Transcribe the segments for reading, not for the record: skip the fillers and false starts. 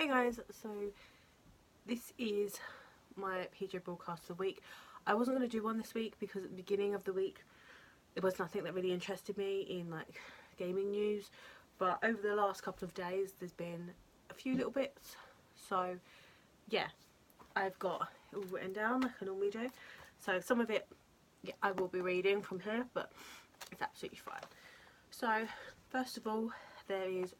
Hey guys, so this is my PJ broadcast of the week. I wasn't going to do one this week because at the beginning of the week there was nothing that really interested me in like gaming news, but over the last couple of days there's been a few little bits, so yeah, I've got it all written down like I normally do. So some of it, yeah, I will be reading from here, but it's absolutely fine. So first of all, there's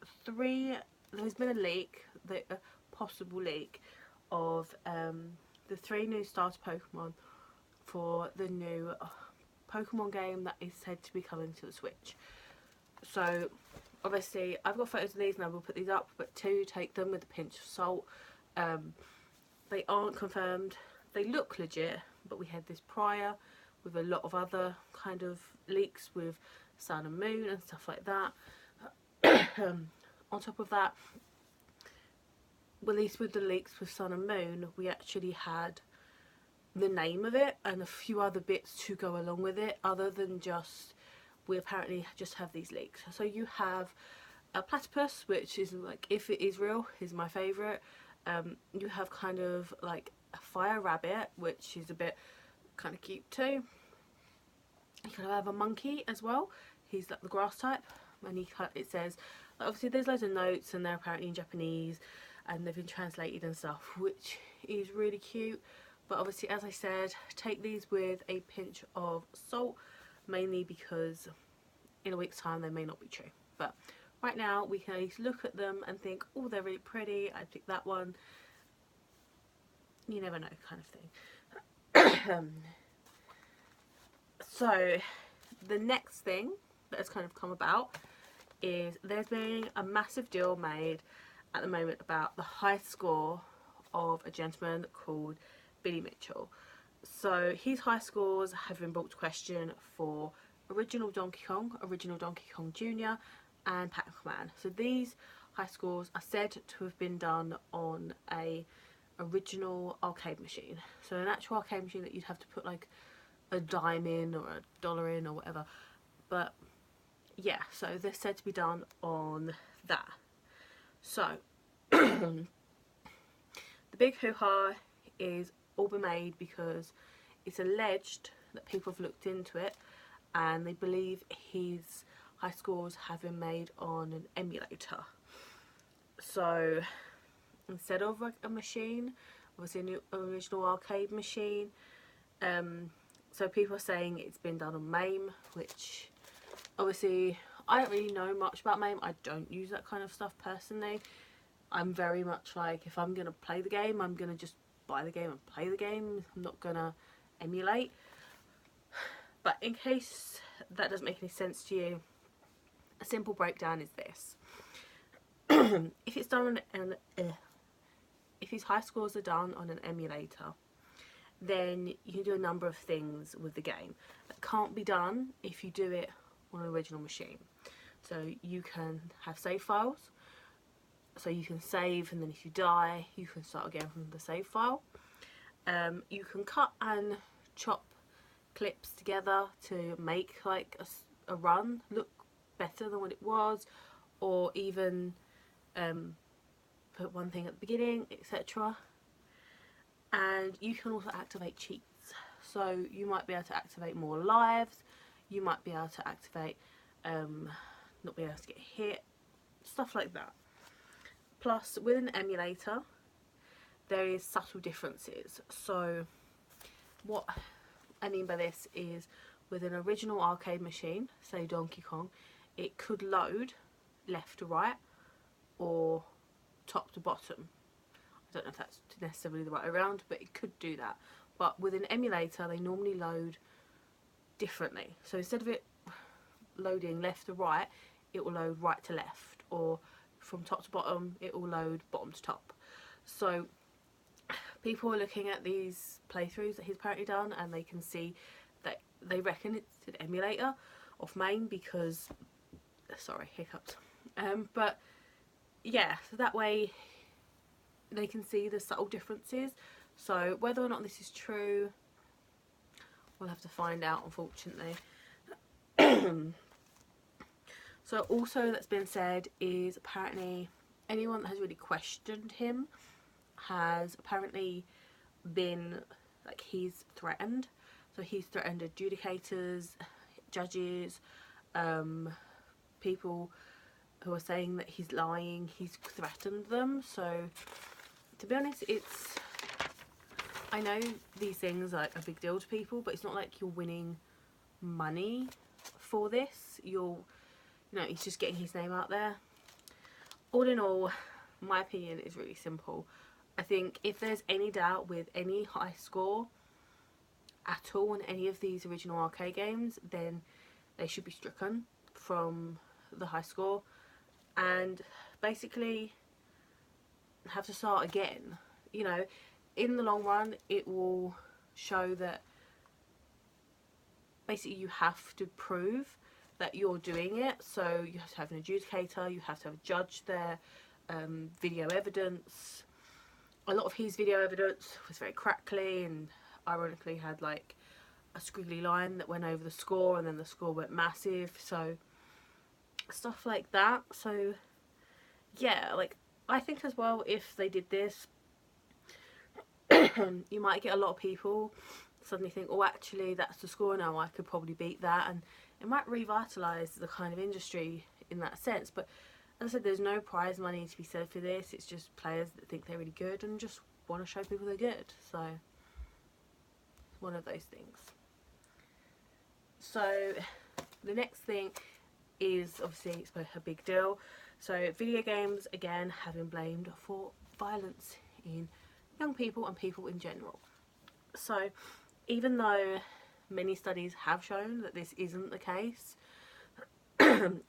been a leak, a possible leak of the 3 new starter Pokemon for the new Pokemon game that is said to be coming to the Switch. So obviously I've got photos of these and I will put these up, but take them with a pinch of salt. They aren't confirmed. They look legit, but we had this prior with a lot of other kind of leaks with Sun and Moon and stuff like that. On top of that, at least with the leaks with Sun and Moon, we actually had the name of it and a few other bits to go along with it, other than just, we apparently just have these leaks. So you have a platypus, which is like, if it is real, is my favourite. You have kind of like a fire rabbit, which is a bit kind of cute too. You kind of have a monkey as well. He's like the grass type, and it says, obviously there's loads of notes and they're apparently in Japanese and they've been translated and stuff, which is really cute. But obviously, as I said, take these with a pinch of salt, mainly because in a week's time they may not be true. But right now we can at least look at them and think, oh, they're really pretty, I'd pick that one. You never know, kind of thing. So the next thing that has kind of come about is there's been a massive deal made at the moment about the high score of a gentleman called Billy Mitchell. So his high scores have been brought to question for original Donkey Kong Jr. and Pac-Man. So these high scores are said to have been done on a original arcade machine. So an actual arcade machine that you'd have to put like a dime in or a dollar in or whatever. But yeah, so they're said to be done on that. So the big hoo-ha is all been made because it's alleged that people have looked into it and they believe his high scores have been made on an emulator. So instead of like a machine, obviously an original arcade machine, so people are saying it's been done on MAME, which obviously I don't really know much about MAME. I don't use that kind of stuff personally. I'm very much like, if I'm going to play the game, I'm going to just buy the game and play the game. I'm not going to emulate. But in case that doesn't make any sense to you, a simple breakdown is this. If it's done on if his high scores are done on an emulator, then you can do a number of things with the game that can't be done if you do it on an original machine. So you can have save files, so you can save and then if you die you can start again from the save file. You can cut and chop clips together to make like a run look better than what it was, or even put one thing at the beginning, etc. And you can also activate cheats, so you might be able to activate more lives, you might be able to activate not be able to get hit, stuff like that. Plus with an emulator there is subtle differences. So what I mean by this is, with an original arcade machine, say Donkey Kong, it could load left to right or top to bottom. I don't know if that's necessarily the right way around, but it could do that. But with an emulator they normally load differently. So instead of it loading left to right, it will load right to left, or from top to bottom it will load bottom to top. So people are looking at these playthroughs that he's apparently done and they can see that they reckon it's an emulator of MAME because, sorry, hiccups, but yeah, so that way they can see the subtle differences. So whether or not this is true, we'll have to find out, unfortunately. So also that's been said is apparently anyone that has really questioned him has apparently been, like, he's threatened. So he's threatened adjudicators, judges, people who are saying that he's lying. He's threatened them. So to be honest, I know these things are like a big deal to people, but it's not like you're winning money for this. He's just getting his name out there. All in all, my opinion is really simple. I think if there's any doubt with any high score at all in any of these original arcade games, then they should be stricken from the high score and basically have to start again. In the long run, it will show that basically you have to prove that you're doing it. So you have to have an adjudicator, you have to have a judge there, video evidence. A lot of his video evidence was very crackly and ironically had like a squiggly line that went over the score, and then the score went massive. So stuff like that. So yeah, like, I think as well, if they did this, you might get a lot of people suddenly think, oh, actually that's the score now, I could probably beat that, and it might revitalise the kind of industry in that sense. But as I said, there's no prize money to be said for this. It's just players that think they're really good and just want to show people they're good. So it's one of those things. So the next thing is obviously it's a big deal. So video games again have been blamed for violence in young people and people in general. So even though many studies have shown that this isn't the case,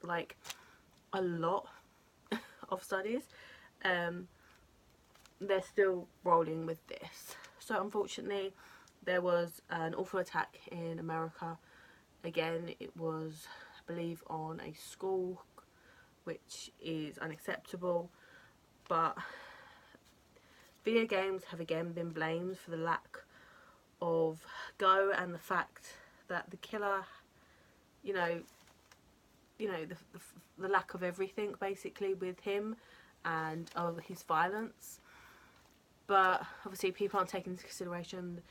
like a lot of studies, they're still rolling with this. So unfortunately, there was an awful attack in America. Again, it was, I believe, on a school, which is unacceptable. But video games have again been blamed for the lack of go and the fact that the killer, the lack of everything basically with him and of his violence. But obviously people aren't taking into consideration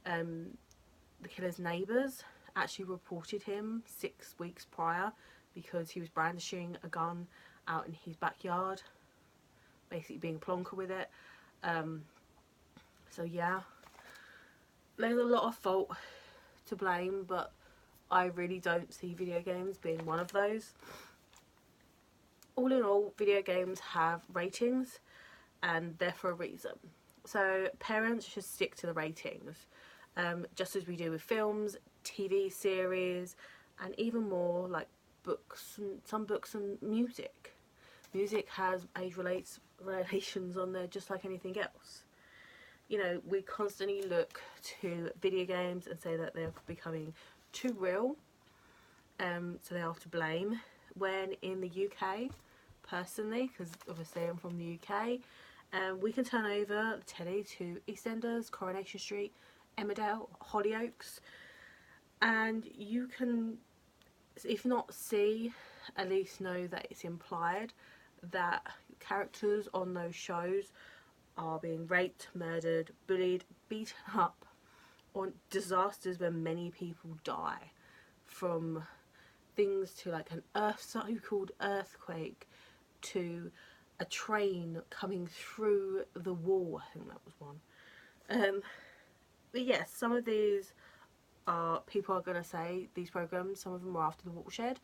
the killer's neighbours actually reported him 6 weeks prior because he was brandishing a gun out in his backyard, basically being a plonker with it. So yeah, there's a lot of fault to blame, but I really don't see video games being one of those. All in all, video games have ratings, and they're for a reason. So parents should stick to the ratings, just as we do with films, TV series, and even more like books, and some books and music. Music has age relations on there just like anything else. We constantly look to video games and say that they're becoming too real, so they are to blame. When in the UK, personally, because obviously I'm from the UK, we can turn over the telly to EastEnders, Coronation Street, Emmerdale, Hollyoaks, and you can, if not see, at least know that it's implied that characters on those shows are being raped, murdered, bullied, beaten up, or disasters where many people die, from things to like an so-called earthquake to a train coming through the wall. I think that was one. But yes, some of these people are going to say, these programs, some of them are after the watershed,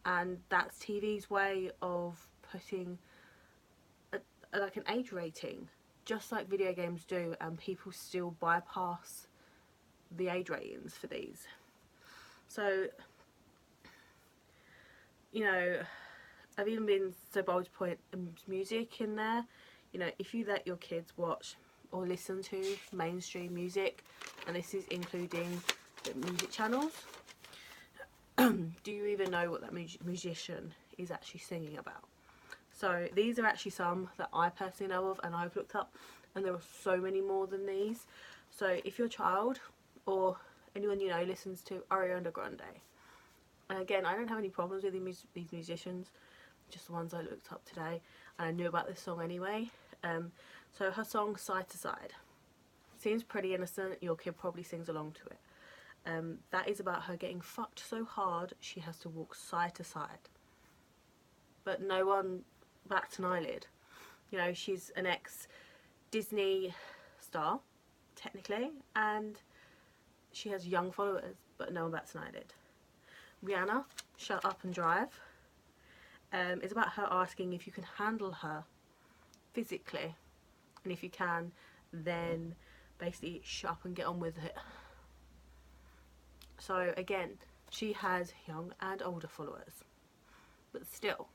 and that's TV's way of putting like an age rating, just like video games do, and people still bypass the age ratings for these. So, I've even been so bold to put music in there. If you let your kids watch or listen to mainstream music, and this is including the music channels, do you even know what that musician is actually singing about? So these are actually some that I personally know of and I've looked up, and there are so many more than these. So if your child or anyone you know listens to Ariana Grande, and again, I don't have any problems with these musicians, just the ones I looked up today. and I knew about this song anyway. So her song Side to Side seems pretty innocent. Your kid probably sings along to it. That is about her getting fucked so hard she has to walk side to side, but no one bats an eyelid. You know, she's an ex-Disney star, technically, and she has young followers, but no one bats an eyelid. Rihanna, Shut Up and Drive, is about her asking if you can handle her physically, and if you can, then basically shut up and get on with it. So again, she has young and older followers, but still.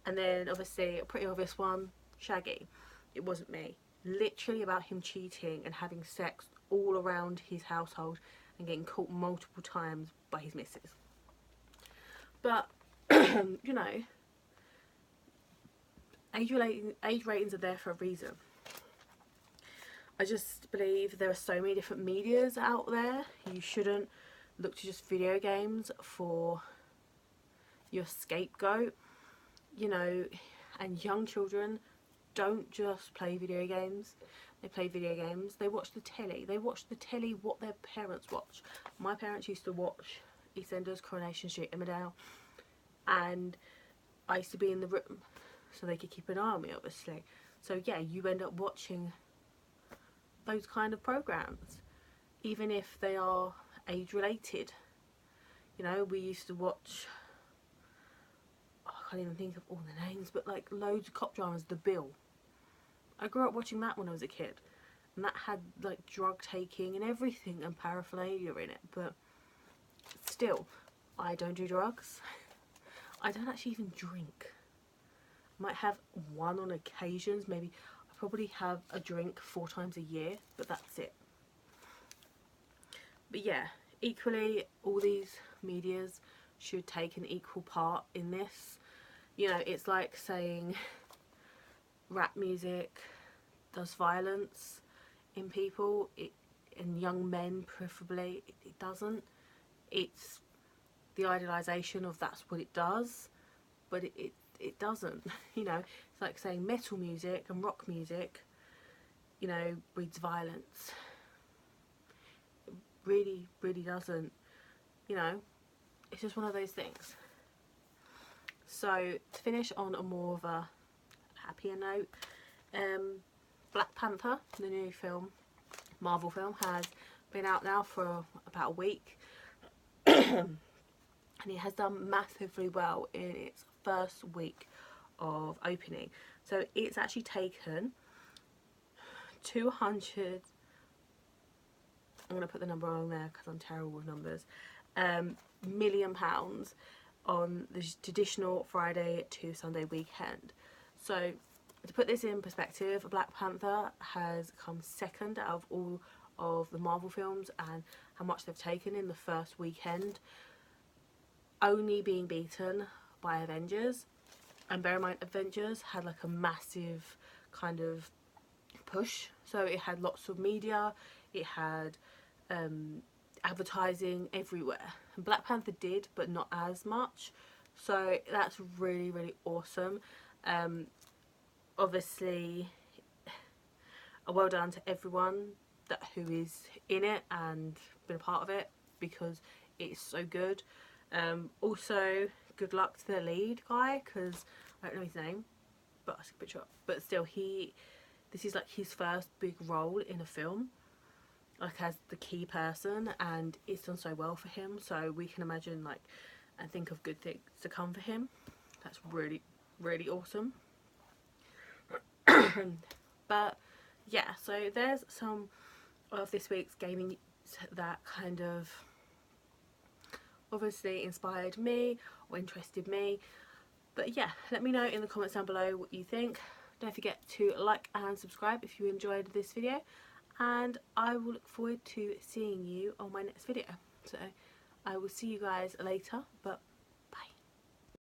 And then obviously a pretty obvious one, Shaggy, It Wasn't Me. Literally about him cheating and having sex all around his household and getting caught multiple times by his missus. But you know, age ratings are there for a reason. I just believe there are so many different medias out there. You shouldn't look to just video games for your scapegoat, you know. And young children don't just play video games. They play video games, they watch the telly. They watch the telly what their parents watch. My parents used to watch EastEnders, Coronation Street, Emmerdale, and I used to be in the room so they could keep an eye on me, obviously. So yeah, you end up watching those kind of programs, even if they are age related. You know, we used to watch, I can't even think of all the names, but like loads of cop dramas. The Bill, I grew up watching that when I was a kid, and that had like drug taking and everything and paraphernalia in it. But still, I don't do drugs. I don't actually even drink. I might have one on occasions, maybe. I probably have a drink 4 times a year, but that's it. But yeah, equally, all these medias should take an equal part in this. You know, it's like saying rap music does violence in people, in young men preferably. It doesn't. It's the idealisation of that's what it does, but it doesn't. You know, it's like saying metal music and rock music, you know, breeds violence. It really, really doesn't. You know, it's just one of those things. So to finish on a more of a happier note, Black Panther, the new film, Marvel film, has been out now for about a week. And it has done massively well in its first week of opening. So it's actually taken 200, I'm going to put the number on there because I'm terrible with numbers, £1 million on the traditional Friday to Sunday weekend. So to put this in perspective, Black Panther has come second out of all of the Marvel films and how much they've taken in the first weekend, only being beaten by Avengers. And bear in mind, Avengers had like a massive kind of push, so it had lots of media, it had advertising everywhere, and Black Panther did, but not as much. So that's really, really awesome. Obviously, a well done to everyone who is in it and been a part of it, because it's so good. Also, good luck to the lead guy, because I don't know his name, but I took a picture up. But still, this is like his first big role in a film, like as the key person, and it's done so well for him. So we can imagine like and think of good things to come for him. That's really, really awesome. But yeah, so there's some of this week's gaming news that kind of obviously inspired me or interested me. But yeah, let me know in the comments down below what you think. Don't forget to like and subscribe if you enjoyed this video, and I will look forward to seeing you on my next video. So I will see you guys later, but